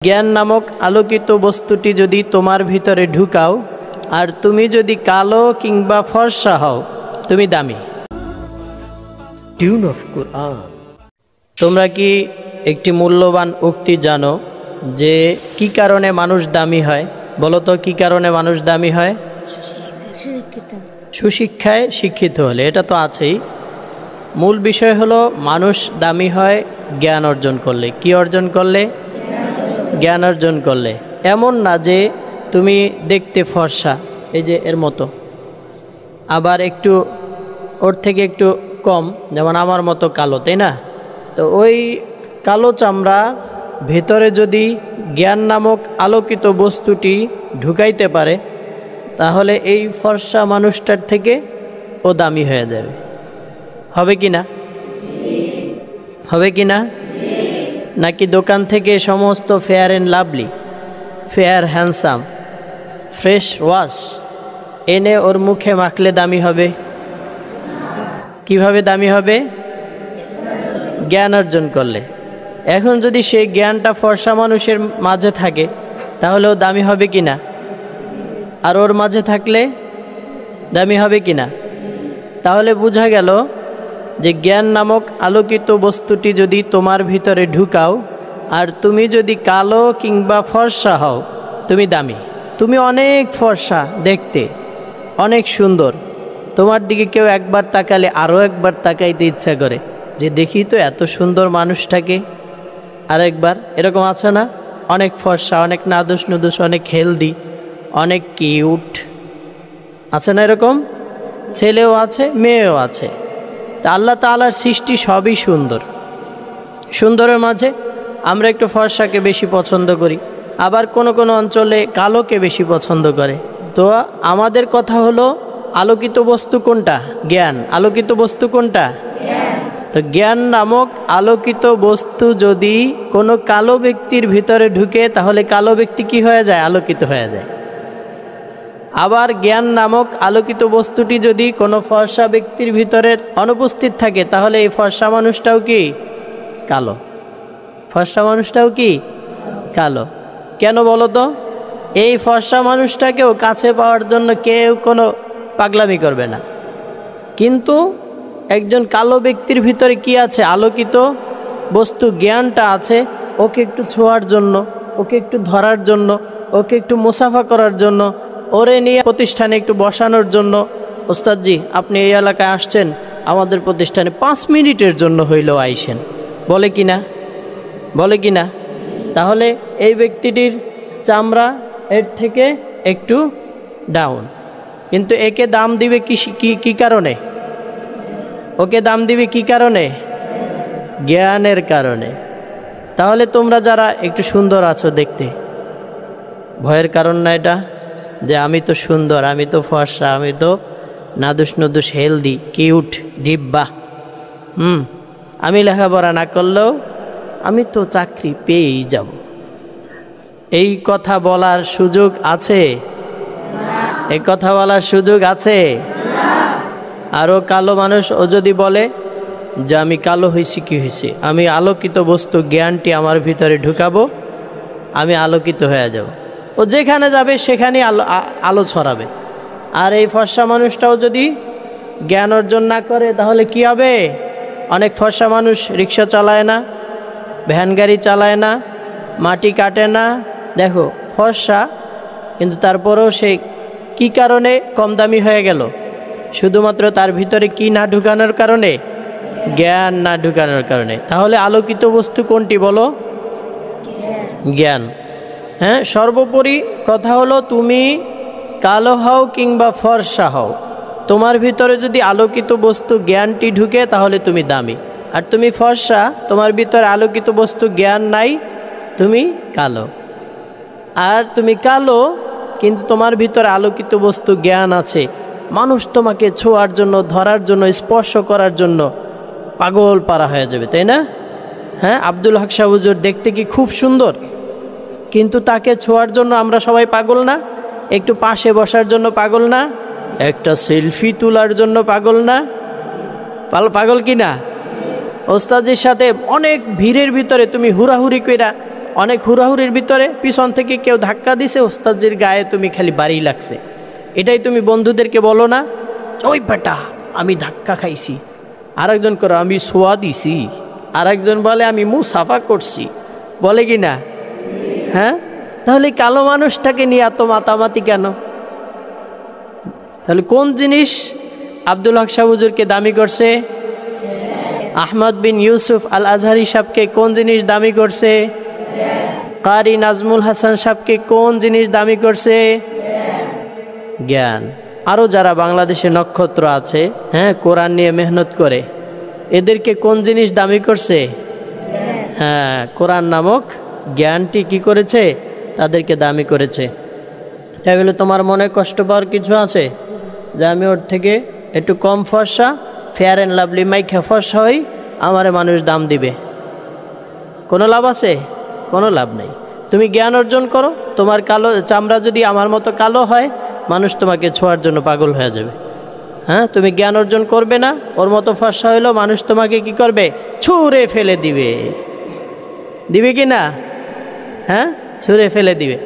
জ্ঞান নামক আলোকিত বস্তুটি যদি তোমার ভিতরে ঢুকাও আর তুমি যদি কালো কিংবা ফর্সা হও তুমি দামি। টিউন অফ কোরআন। তোমরা কি একটি মূল্যবান উক্তি জানো যে কি কারণে মানুষ দামি হয়? বলো তো কি কারণে মানুষ দামি হয়? সুশিক্ষায় শিক্ষিত হলে। এটা তো আছেই। মূল বিষয় হলো মানুষ দামি হয় জ্ঞান অর্জন করলে। কি অর্জন করলে? জ্ঞান অর্জন করলে। এমন না যে তুমি দেখতে ফর্সা, এই যে এর মতো, আবার একটু ওর থেকে একটু কম, যেমন আমার মতো কালো, তাই না? তো ওই কালো চামড়া ভেতরে যদি জ্ঞান নামক আলোকিত বস্তুটি ঢুকাইতে পারে তাহলে এই ফর্সা মানুষটার থেকে ও দামি হয়ে যাবে। হবে কি না? হবে কি না? নাকি দোকান থেকে সমস্ত fair and lovely, fair handsome, fresh wash এনে ওর মুখে মাখলে দামি হবে? কিভাবে দামি হবে? জ্ঞান অর্জন করলে। এখন যদি সেই জ্ঞানটা ফর্সা মানুষের মাঝে থাকে তাহলে ও দামি হবে কি না? আর ওর মাঝে থাকলে দামি হবে কি না? তাহলে বোঝা গেল যে জ্ঞান নামক আলোকিত বস্তুটি যদি তোমার ভিতরে ঢুকাও আর তুমি যদি কালো কিংবা ফর্সা হও তুমি দামি। তুমি অনেক ফর্সা দেখতে, অনেক সুন্দর, তোমার দিকে কেউ একবার তাকালে আরও একবার তাকাইতে ইচ্ছা করে যে দেখি তো এত সুন্দর মানুষটাকে আরেকবার। এরকম আছে না? অনেক ফর্সা, অনেক নাদুস নুদুস, অনেক হেলদি, অনেক কিউট, আছে না এরকম? ছেলেও আছে, মেয়েও আছে। তা আল্লাহ তাআলার সৃষ্টি সবই সুন্দর। সুন্দরের মাঝে আমরা একটু ফর্সাকে বেশি পছন্দ করি, আবার কোনো কোনো অঞ্চলে কালোকে বেশি পছন্দ করে। তো আমাদের কথা হলো আলোকিত বস্তু কোনটা? জ্ঞান। আলোকিত বস্তু কোনটা? তো জ্ঞান নামক আলোকিত বস্তু যদি কোনো কালো ব্যক্তির ভিতরে ঢুকে তাহলে কালো ব্যক্তি কি হয়ে যায়? আলোকিত হয়ে যায়। আবার জ্ঞান নামক আলোকিত বস্তুটি যদি কোনো ফর্সা ব্যক্তির ভিতরে অনুপস্থিত থাকে তাহলে এই ফর্সা মানুষটাও কি কালো? ফর্সা মানুষটাও কি কালো? কেন বলো তো? এই ফর্সা মানুষটাকেও কাছে পাওয়ার জন্য কেউ কোনো পাগলামি করবে না, কিন্তু একজন কালো ব্যক্তির ভিতরে কি আছে? আলোকিত বস্তু জ্ঞানটা আছে। ওকে একটু ছোঁয়ার জন্য, ওকে একটু ধরার জন্য, ওকে একটু মুসাফা করার জন্য, ওরে নিয়ে প্রতিষ্ঠানে একটু বসানোর জন্য, ওস্তাদজি আপনি এই এলাকায় আসছেন, আমাদের প্রতিষ্ঠানে 5 মিনিটের জন্য হইলেও আইসেন, বলে কি না? বলে কি না? তাহলে এই ব্যক্তিটির চামড়া এর থেকে একটু ডাউন, কিন্তু একে দাম দিবে কি কারণে? ওকে দাম দিবে কি কারণে? জ্ঞানের কারণে। তাহলে তোমরা যারা একটু সুন্দর আছো দেখতে, ভয়ের কারণ না এটা যে আমি তো সুন্দর, আমি তো ফর্সা, আমি তো নাদুস নুদুস হেলদি কিউট ডিব্বা, আমি লেখাপড়া না করলেও আমি তো চাকরি পেয়েই যাব, এই কথা বলার সুযোগ আছে? এই কথা বলার সুযোগ আছে? আরও কালো মানুষ ও যদি বলে যে আমি কালো হয়েছি, কি হয়েছে, আমি আলোকিত বস্তু জ্ঞানটি আমার ভিতরে ঢুকাবো, আমি আলোকিত হয়ে যাব, ও যেখানে যাবে সেখানেই আলো ছড়াবে। আর এই ফর্সা মানুষটাও যদি জ্ঞান অর্জন না করে তাহলে কি হবে? অনেক ফর্সা মানুষ রিক্সা চালায় না, ভ্যান গাড়ি চালায় না, মাটি কাটে না, দেখো ফর্সা, কিন্তু তারপরেও সে কি কারণে কম দামি হয়ে গেল? শুধুমাত্র তার ভিতরে কি না ঢুকানোর কারণে? জ্ঞান না ঢুকানোর কারণে। তাহলে আলোকিত বস্তু কোনটি বলো? জ্ঞান। হ্যাঁ, সর্বোপরি কথা হলো তুমি কালো হও কিংবা ফর্সা হও, তোমার ভিতরে যদি আলোকিত বস্তু জ্ঞানটি ঢুকে তাহলে তুমি দামি। আর তুমি ফর্সা, তোমার ভিতরে আলোকিত বস্তু জ্ঞান নাই, তুমি কালো। আর তুমি কালো কিন্তু তোমার ভিতরে আলোকিত বস্তু জ্ঞান আছে, মানুষ তোমাকে ছোঁয়ার জন্য, ধরার জন্য, স্পর্শ করার জন্য পাগল পারা হয়ে যাবে, তাই না? হ্যাঁ, আব্দুল হক শাহ হুজুর দেখতে কি খুব সুন্দর, কিন্তু তাকে ছোঁয়ার জন্য আমরা সবাই পাগল না? একটু পাশে বসার জন্য পাগল না? একটা সেলফি তোলার জন্য পাগল না? পাগল কি না? ওস্তাদের সাথে অনেক ভিড়ের ভিতরে তুমি হুড়াহুড়ি কইরা অনেক হুড়াহুড়ির ভিতরে পিছন থেকে কেউ ধাক্কা দিছে, ওস্তাদজির গায়ে তুমি খালি বাড়ি লাগছে, এটাই তুমি বন্ধুদেরকে বলো না, ওই বেটা আমি ধাক্কা খাইছি। আরেকজন করো আমি সোয়া দিছি, আরেকজন বলে আমি মুসাফা করছি, বলে কি না? হ্যাঁ, তাহলে কালো মানুষটাকে নিয়ে এত মাতামাতি কেন? তাহলে কোন জিনিস আব্দুল হক সাহেব হুজুরকে দামি করছে? আহমদ বিন ইউসুফ আল আজহারি সাহেবকে কোন জিনিস দামি করছে? কারি নাজমুল হাসান সাহেবকে কোন জিনিস দামি করছে? জ্ঞান। আরও যারা বাংলাদেশে নক্ষত্র আছে, হ্যাঁ, কোরআন নিয়ে মেহনত করে, এদেরকে কোন জিনিস দামি করছে? হ্যাঁ, কোরআন নামক জ্ঞানটি কি করেছে? তাদেরকে দামি করেছে। এগুলো তোমার মনে কষ্ট পাওয়ার কিছু আছে যে আমি ওর থেকে একটু কম ফর্সা, ফেয়ার অ্যান্ড লাভলি মাইখা ফর্সা হই, আমারে মানুষ দাম দিবে? কোনো লাভ আছে? কোনো লাভ নেই। তুমি জ্ঞান অর্জন করো, তোমার কালো চামড়া যদি আমার মতো কালো হয়, মানুষ তোমাকে ছোঁয়ার জন্য পাগল হয়ে যাবে। হ্যাঁ, তুমি জ্ঞান অর্জন করবে না, ওর মতো ফর্সা হইলেও মানুষ তোমাকে কি করবে? ছুঁড়ে ফেলে দিবে। দিবে কি না? হ্যাঁ, ছুঁড়ে ফেলে দিবে।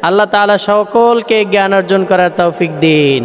আল্লাহ তাআলা সকলকে জ্ঞান অর্জন করার তৌফিক দিন।